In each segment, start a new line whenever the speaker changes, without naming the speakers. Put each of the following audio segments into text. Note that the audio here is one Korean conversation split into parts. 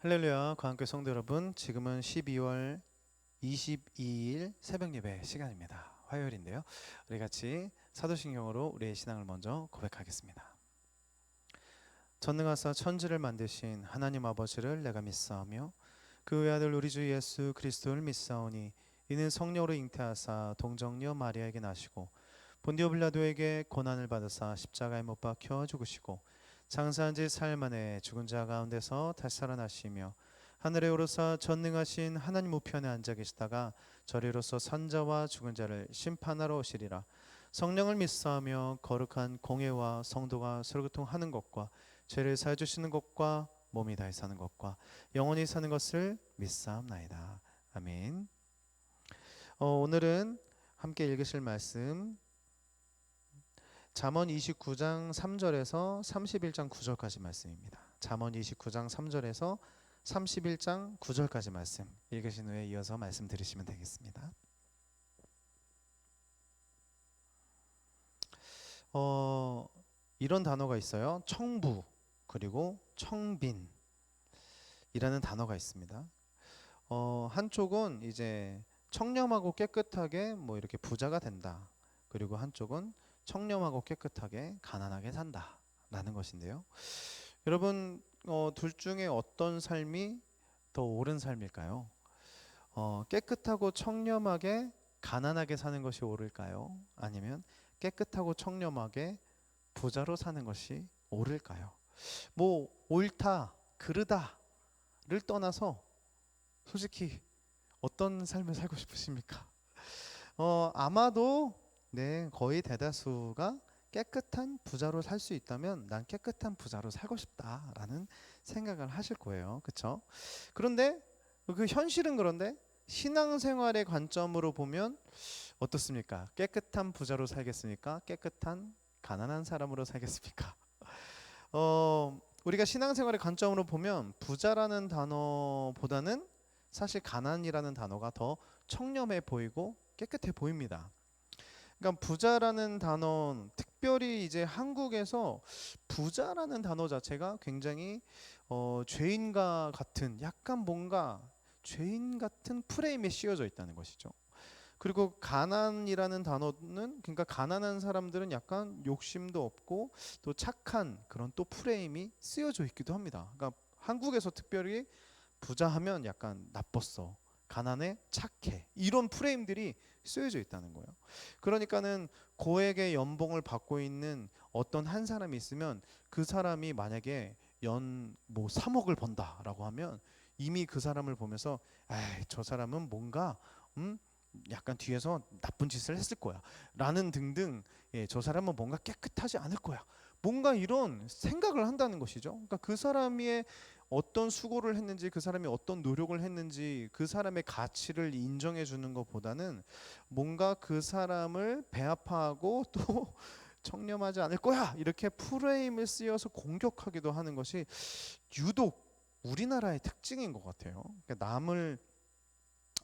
할렐루야, 과한교회 성도 여러분, 지금은 12월 22일 새벽 예배 시간입니다. 화요일인데요. 우리 같이 사도신경으로 우리의 신앙을 먼저 고백하겠습니다. 전능하사 천지를 만드신 하나님 아버지를 내가 믿사오며 그 외아들 우리 주 예수 그리스도를 믿사오니 이는 성령으로 잉태하사 동정녀 마리아에게 나시고 본디오 빌라도에게 고난을 받으사 십자가에 못 박혀 죽으시고 장사한 지 사흘 만에 죽은 자 가운데서 다시 살아나시며 하늘에 오르사 전능하신 하나님 우편에 앉아 계시다가 저리로서 산자와 죽은 자를 심판하러 오시리라. 성령을 믿사하며 거룩한 공예와 성도가 서로교통하는 것과 죄를 사해 주시는 것과 몸이 다시 사는 것과 영원히 사는 것을 믿사옵나이다. 아멘. 오늘은 함께 읽으실 말씀 잠언 29장 3절에서 31장 9절까지 말씀입니다. 잠언 29장 3절에서 31장 9절까지 말씀 읽으신 후에 이어서 말씀 들으시면 되겠습니다. 이런 단어가 있어요. 청부 그리고 청빈이라는 단어가 있습니다. 한쪽은 이제 청렴하고 깨끗하게 뭐 이렇게 부자가 된다. 그리고 한쪽은 청렴하고 깨끗하게 가난하게 산다라는 것인데요. 여러분, 둘 중에 어떤 삶이 더 옳은 삶일까요? 깨끗하고 청렴하게 가난하게 사는 것이 옳을까요? 아니면 깨끗하고 청렴하게 부자로 사는 것이 옳을까요? 뭐 옳다, 그르다를 떠나서 솔직히 어떤 삶을 살고 싶으십니까? 아마도 거의 대다수가 깨끗한 부자로 살 수 있다면 난 깨끗한 부자로 살고 싶다라는 생각을 하실 거예요. 그렇죠? 그런데 그 현실은 그런데 신앙생활의 관점으로 보면 어떻습니까? 깨끗한 부자로 살겠습니까? 깨끗한 가난한 사람으로 살겠습니까? 우리가 신앙생활의 관점으로 보면 부자라는 단어보다는 사실 가난이라는 단어가 더 청렴해 보이고 깨끗해 보입니다. 그러니까 부자라는 단어, 특별히 이제 한국에서 부자라는 단어 자체가 굉장히 죄인과 같은 약간 뭔가 죄인 같은 프레임에 씌워져 있다는 것이죠. 그리고 가난이라는 단어는 그러니까 가난한 사람들은 약간 욕심도 없고 또 착한 그런 또 프레임이 쓰여져 있기도 합니다. 그러니까 한국에서 특별히 부자하면 약간 나빴어, 가난해, 착해, 이런 프레임들이 쓰여져 있다는 거예요. 그러니까는 고액의 연봉을 받고 있는 어떤 한 사람이 있으면 그 사람이 만약에 연 뭐 3억을 번다라고 하면 이미 그 사람을 보면서 에이, 저 사람은 뭔가 약간 뒤에서 나쁜 짓을 했을 거야 라는 등등, 저 사람은 뭔가 깨끗하지 않을 거야, 뭔가 이런 생각을 한다는 것이죠. 그러니까 그 사람의 어떤 수고를 했는지, 그 사람이 어떤 노력을 했는지 그 사람의 가치를 인정해 주는 것보다는 뭔가 그 사람을 배아파하고 또 청렴하지 않을 거야 이렇게 프레임을 쓰여서 공격하기도 하는 것이 유독 우리나라의 특징인 것 같아요. 그러니까 남을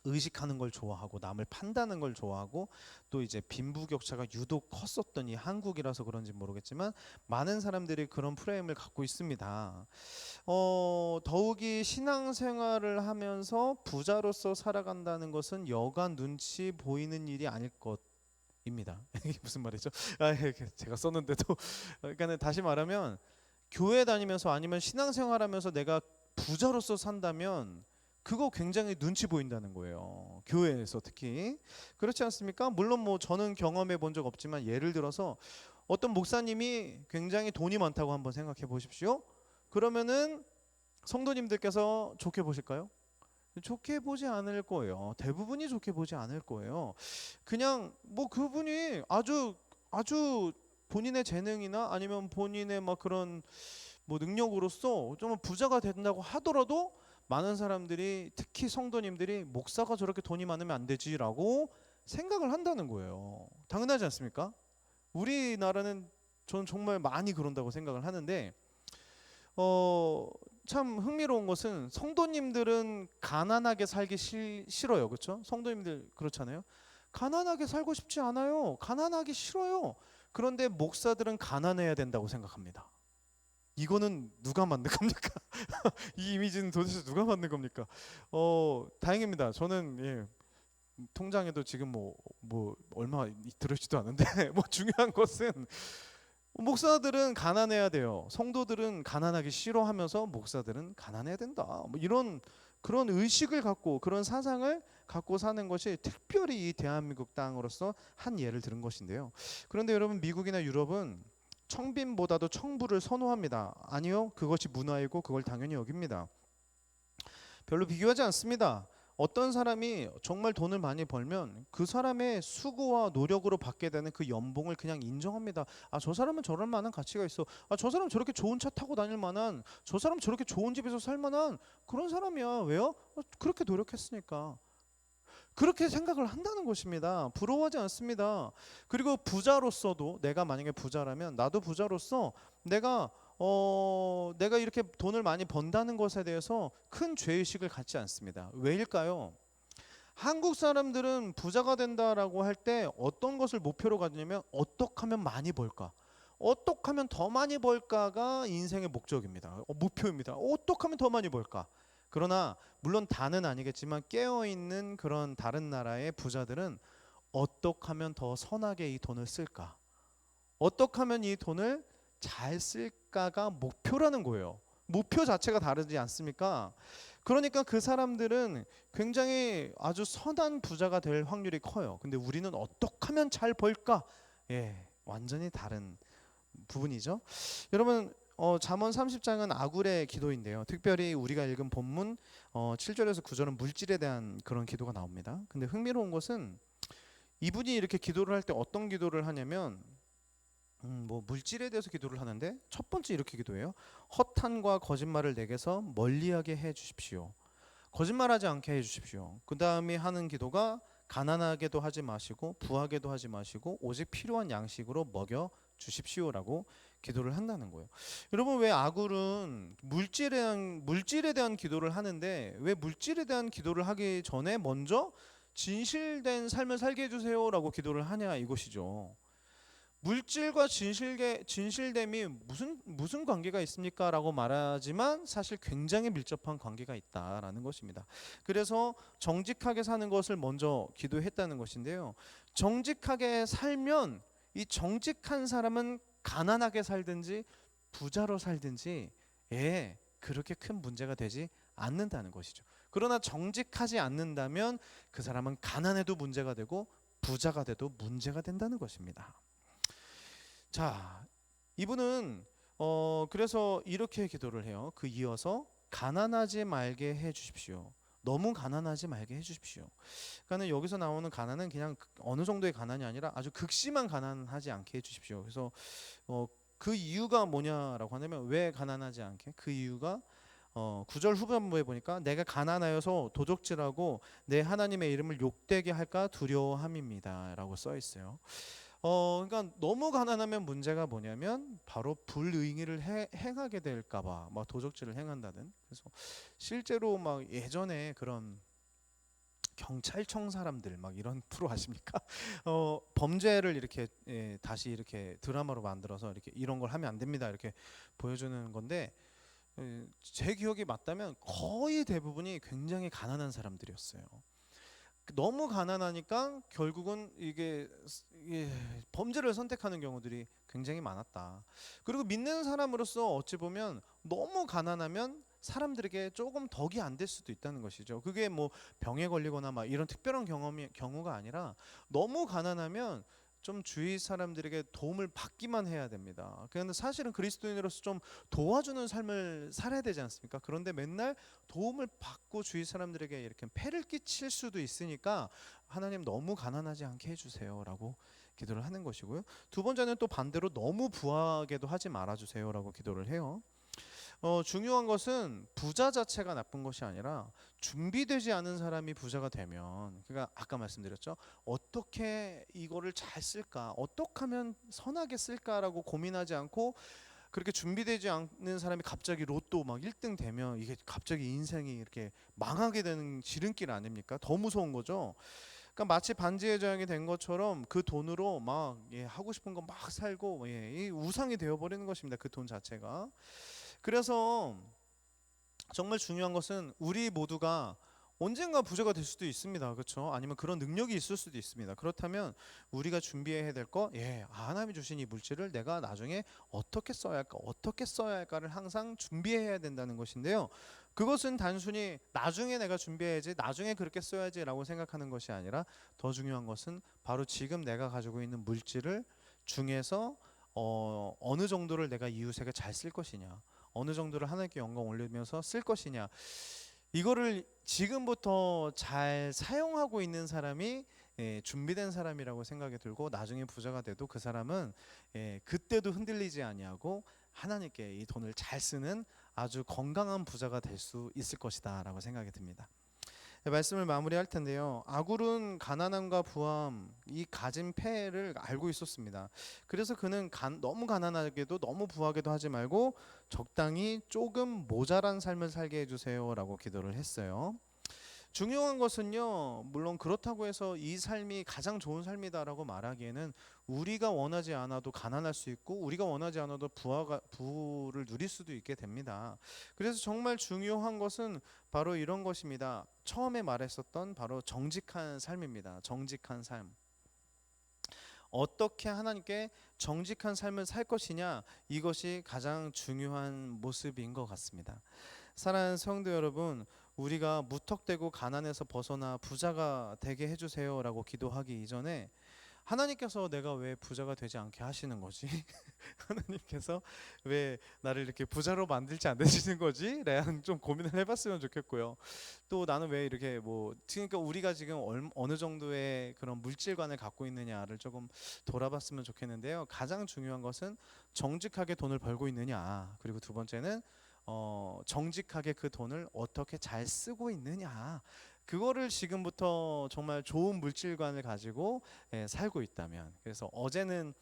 의식하는 걸 좋아하고 남을 판다는 걸 좋아하고 또 이제 빈부격차가 유독 컸었던 이 한국이라서 그런지 모르겠지만 많은 사람들이 그런 프레임을 갖고 있습니다. 더욱이 신앙생활을 하면서 부자로서 살아간다는 것은 여간 눈치 보이는 일이 아닐 것입니다. 이게 무슨 말이죠? 제가 썼는데도 그러니까 다시 말하면 교회 다니면서 아니면 신앙생활하면서 내가 부자로서 산다면 그거 굉장히 눈치 보인다는 거예요. 교회에서 특히. 그렇지 않습니까? 물론 뭐 저는 경험해 본 적 없지만 예를 들어서 어떤 목사님이 굉장히 돈이 많다고 한번 생각해 보십시오. 그러면은 성도님들께서 좋게 보실까요? 좋게 보지 않을 거예요. 대부분이 좋게 보지 않을 거예요. 그냥 뭐 그분이 아주 본인의 재능이나 아니면 본인의 막 그런 뭐 능력으로서 좀 부자가 된다고 하더라도 많은 사람들이, 특히 성도님들이, 목사가 저렇게 돈이 많으면 안 되지라고 생각을 한다는 거예요. 당연하지 않습니까? 우리나라는 저는 정말 많이 그런다고 생각을 하는데 참 흥미로운 것은 성도님들은 가난하게 살기 싫어요. 그렇죠? 성도님들 그렇잖아요. 가난하게 살고 싶지 않아요. 가난하기 싫어요. 그런데 목사들은 가난해야 된다고 생각합니다. 이거는 누가 만든 겁니까? 이 이미지는 도대체 누가 만든 겁니까? 다행입니다. 저는 통장에도 지금 뭐 얼마 들어있지도 않은데 뭐 중요한 것은 목사들은 가난해야 돼요. 성도들은 가난하기 싫어하면서 목사들은 가난해야 된다. 뭐 이런 그런 의식을 갖고 그런 사상을 갖고 사는 것이 특별히 이 대한민국 땅으로서 한 예를 들은 것인데요. 그런데 여러분 미국이나 유럽은 청빈보다도 청부를 선호합니다. 아니요. 그것이 문화이고 그걸 당연히 여깁니다. 별로 비교하지 않습니다. 어떤 사람이 정말 돈을 많이 벌면 그 사람의 수고와 노력으로 받게 되는 그 연봉을 그냥 인정합니다. 아, 저 사람은 저럴 만한 가치가 있어. 아, 저 사람은 저렇게 좋은 차 타고 다닐 만한, 저 사람은 저렇게 좋은 집에서 살 만한 그런 사람이야. 왜요? 그렇게 노력했으니까. 그렇게 생각을 한다는 것입니다. 부러워하지 않습니다. 그리고 부자로서도 내가 만약에 부자라면 나도 부자로서 내가 이렇게 돈을 많이 번다는 것에 대해서 큰 죄의식을 갖지 않습니다. 왜일까요? 한국 사람들은 부자가 된다라고 할 때 어떤 것을 목표로 가지냐면 어떻게 하면 많이 벌까? 어떻게 하면 더 많이 벌까가 인생의 목적입니다. 목표입니다. 어떻게 하면 더 많이 벌까? 그러나 물론 다는 아니겠지만 깨어있는 그런 다른 나라의 부자들은 어떻게 하면 더 선하게 이 돈을 쓸까? 어떻게 하면 이 돈을 잘 쓸까가 목표라는 거예요. 목표 자체가 다르지 않습니까? 그러니까 그 사람들은 굉장히 아주 선한 부자가 될 확률이 커요. 근데 우리는 어떻게 하면 잘 벌까? 완전히 다른 부분이죠. 여러분, 잠언 30장은 아굴의 기도인데요. 특별히 우리가 읽은 본문 7절에서 9절은 물질에 대한 그런 기도가 나옵니다. 근데 흥미로운 것은 이분이 이렇게 기도를 할 때 어떤 기도를 하냐면 뭐 물질에 대해서 기도를 하는데 첫 번째 이렇게 기도해요. 허탄과 거짓말을 내게서 멀리하게 해 주십시오. 거짓말하지 않게 해 주십시오. 그 다음에 하는 기도가 가난하게도 하지 마시고 부하게도 하지 마시고 오직 필요한 양식으로 먹여 주십시오라고 기도를 한다는 거예요. 여러분 왜 아굴은 물질에 대한 기도를 하는데 왜 물질에 대한 기도를 하기 전에 먼저 진실된 삶을 살게 해주세요라고 기도를 하냐 이것이죠. 물질과 진실됨이 무슨 관계가 있습니까? 라고 말하지만 사실 굉장히 밀접한 관계가 있다라는 것입니다. 그래서 정직하게 사는 것을 먼저 기도했다는 것인데요. 정직하게 살면 이 정직한 사람은 가난하게 살든지 부자로 살든지 그렇게 큰 문제가 되지 않는다는 것이죠. 그러나 정직하지 않는다면 그 사람은 가난해도 문제가 되고 부자가 돼도 문제가 된다는 것입니다. 자, 이분은 그래서 이렇게 기도를 해요. 그 이어서 가난하지 말게 해 주십시오. 너무 가난하지 말게 해 주십시오. 그러니까 여기서 나오는 가난은 그냥 어느 정도의 가난이 아니라 아주 극심한 가난하지 않게 해 주십시오. 그래서 그 이유가 뭐냐라고 하냐면 왜 가난하지 않게? 그 이유가 9절 후반부에 보니까 내가 가난하여서 도적질하고 내 하나님의 이름을 욕되게 할까 두려워함입니다라고 써 있어요. 그러니까 너무 가난하면 문제가 뭐냐면 바로 불의를 행하게 될까봐 막 도적질을 행한다든. 그래서 실제로 막 예전에 그런 경찰청 사람들 막 이런 프로 아십니까? 범죄를 이렇게 다시 이렇게 드라마로 만들어서 이렇게 이런 걸 하면 안 됩니다 이렇게 보여주는 건데 제 기억이 맞다면 거의 대부분이 굉장히 가난한 사람들이었어요. 너무 가난하니까 결국은 이게 범죄를 선택하는 경우들이 굉장히 많았다. 그리고 믿는 사람으로서 어찌 보면 너무 가난하면 사람들에게 조금 덕이 안 될 수도 있다는 것이죠. 그게 뭐 병에 걸리거나 막 이런 특별한 경우가 아니라 너무 가난하면 좀 주위 사람들에게 도움을 받기만 해야 됩니다. 그런데 사실은 그리스도인으로서 좀 도와주는 삶을 살아야 되지 않습니까? 그런데 맨날 도움을 받고 주위 사람들에게 이렇게 폐를 끼칠 수도 있으니까 하나님 너무 가난하지 않게 해주세요라고 기도를 하는 것이고요. 두 번째는 또 반대로 너무 부하게도 하지 말아주세요라고 기도를 해요. 중요한 것은 부자 자체가 나쁜 것이 아니라 준비되지 않은 사람이 부자가 되면, 그러니까 아까 말씀드렸죠. 어떻게 이거를 잘 쓸까, 어떻게 하면 선하게 쓸까라고 고민하지 않고 그렇게 준비되지 않는 사람이 갑자기 로또 막 1등 되면 이게 갑자기 인생이 이렇게 망하게 되는 지름길 아닙니까? 더 무서운 거죠. 그러니까 마치 반지의 제왕이 된 것처럼 그 돈으로 막 하고 싶은 거 막 살고 이 우상이 되어 버리는 것입니다. 그 돈 자체가. 그래서 정말 중요한 것은 우리 모두가 언젠가 부자가 될 수도 있습니다. 그렇죠? 아니면 그런 능력이 있을 수도 있습니다. 그렇다면 우리가 준비해야 될 거, 하나님이 주신 이 물질을 내가 나중에 어떻게 써야 할까, 어떻게 써야 할까를 항상 준비해야 된다는 것인데요. 그것은 단순히 나중에 내가 준비해야지, 나중에 그렇게 써야지라고 생각하는 것이 아니라 더 중요한 것은 바로 지금 내가 가지고 있는 물질을 중에서 어느 정도를 내가 이웃에게 잘 쓸 것이냐, 어느 정도를 하나님께 영광 올리면서 쓸 것이냐, 이거를 지금부터 잘 사용하고 있는 사람이 준비된 사람이라고 생각이 들고, 나중에 부자가 돼도 그 사람은 그때도 흔들리지 아니하고 하나님께 이 돈을 잘 쓰는 아주 건강한 부자가 될 수 있을 것이다 라고 생각이 듭니다. 말씀을 마무리할 텐데요. 아굴은 가난함과 부함, 이 가진 폐해를 알고 있었습니다. 그래서 그는 너무 가난하게도 너무 부하게도 하지 말고 적당히 조금 모자란 삶을 살게 해주세요라고 기도를 했어요. 중요한 것은요, 물론 그렇다고 해서 이 삶이 가장 좋은 삶이다라고 말하기에는 우리가 원하지 않아도 가난할 수 있고 우리가 원하지 않아도 부를 누릴 수도 있게 됩니다. 그래서 정말 중요한 것은 바로 이런 것입니다. 처음에 말했었던 바로 정직한 삶입니다. 정직한 삶. 어떻게 하나님께 정직한 삶을 살 것이냐, 이것이 가장 중요한 모습인 것 같습니다. 사랑하는 성도 여러분, 우리가 무턱대고 가난에서 벗어나 부자가 되게 해주세요라고 기도하기 이전에 하나님께서 내가 왜 부자가 되지 않게 하시는 거지? 하나님께서 왜 나를 이렇게 부자로 만들지 않으시는 거지? 라는 좀 고민을 해봤으면 좋겠고요. 또 나는 왜 이렇게 그러니까 우리가 지금 어느 정도의 그런 물질관을 갖고 있느냐를 조금 돌아봤으면 좋겠는데요. 가장 중요한 것은 정직하게 돈을 벌고 있느냐, 그리고 두 번째는 정직하게 그 돈을 어떻게 잘 쓰고 있느냐, 그거를 지금부터 정말 좋은 물질관을 가지고 살고 있다면, 그래서 어제는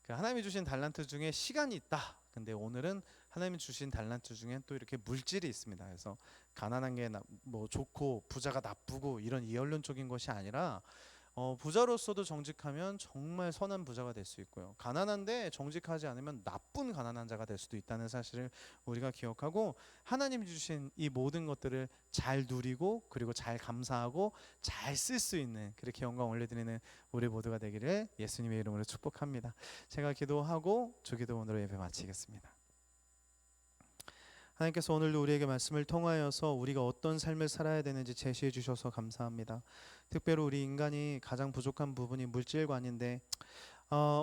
그 하나님이 주신 달란트 중에 시간이 있다, 근데 오늘은 하나님이 주신 달란트 중에 또 이렇게 물질이 있습니다. 그래서 가난한 게 좋고 부자가 나쁘고 이런 이언론적인 것이 아니라 부자로서도 정직하면 정말 선한 부자가 될 수 있고요. 가난한데 정직하지 않으면 나쁜 가난한 자가 될 수도 있다는 사실을 우리가 기억하고, 하나님이 주신 이 모든 것들을 잘 누리고 그리고 잘 감사하고 잘 쓸 수 있는, 그렇게 영광 올려드리는 우리 모두가 되기를 예수님의 이름으로 축복합니다. 제가 기도하고 주기도 오늘의 예배 마치겠습니다. 하나님께서 오늘도 우리에게 말씀을 통하여서 우리가 어떤 삶을 살아야 되는지 제시해 주셔서 감사합니다. 특별히 우리 인간이 가장 부족한 부분이 물질관인데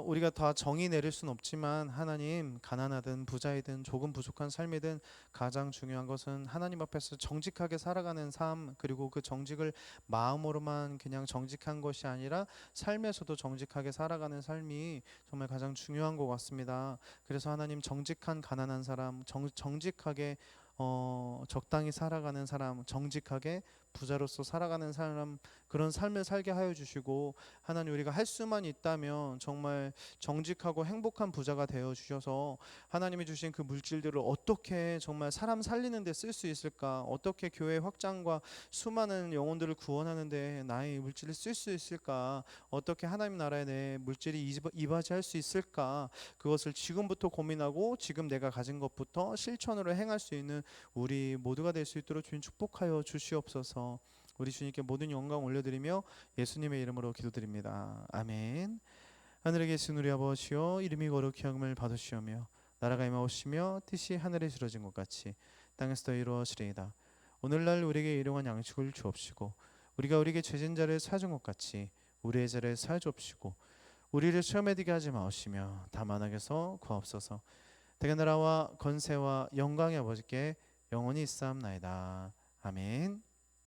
우리가 다 정의 내릴 수는 없지만 하나님, 가난하든 부자이든 조금 부족한 삶이든 가장 중요한 것은 하나님 앞에서 정직하게 살아가는 삶, 그리고 그 정직을 마음으로만 그냥 정직한 것이 아니라 삶에서도 정직하게 살아가는 삶이 정말 가장 중요한 것 같습니다. 그래서 하나님, 정직한 가난한 사람, 정직하게 적당히 살아가는 사람, 정직하게 부자로서 살아가는 사람, 그런 삶을 살게 하여 주시고, 하나님, 우리가 할 수만 있다면 정말 정직하고 행복한 부자가 되어 주셔서 하나님이 주신 그 물질들을 어떻게 정말 사람 살리는 데 쓸 수 있을까, 어떻게 교회 확장과 수많은 영혼들을 구원하는 데 나의 물질을 쓸 수 있을까, 어떻게 하나님 나라에 내 물질이 이바지할 수 있을까, 그것을 지금부터 고민하고 지금 내가 가진 것부터 실천으로 행할 수 있는 우리 모두가 될 수 있도록 주님 축복하여 주시옵소서. 우리 주님께 모든 영광 올려드리며 예수님의 이름으로 기도드립니다. 아멘. 하늘에 계신 우리 아버지여, 이름이 거룩히 여김을 받으시오며 나라가 임하옵시며 뜻이 하늘에 이루어진 것 같이 땅에서도 이루어지리이다. 오늘날 우리에게 일용할 양식을 주옵시고 우리가 우리에게 죄진 자를 사하준 것 같이 우리의 죄를 사하여 주옵시고 우리를 시험에 들게 하지 마옵시며 다만 악에서 구하옵소서. 대개 나라와 건세와 영광의 아버지께 영원히 있사옵나이다. 아멘.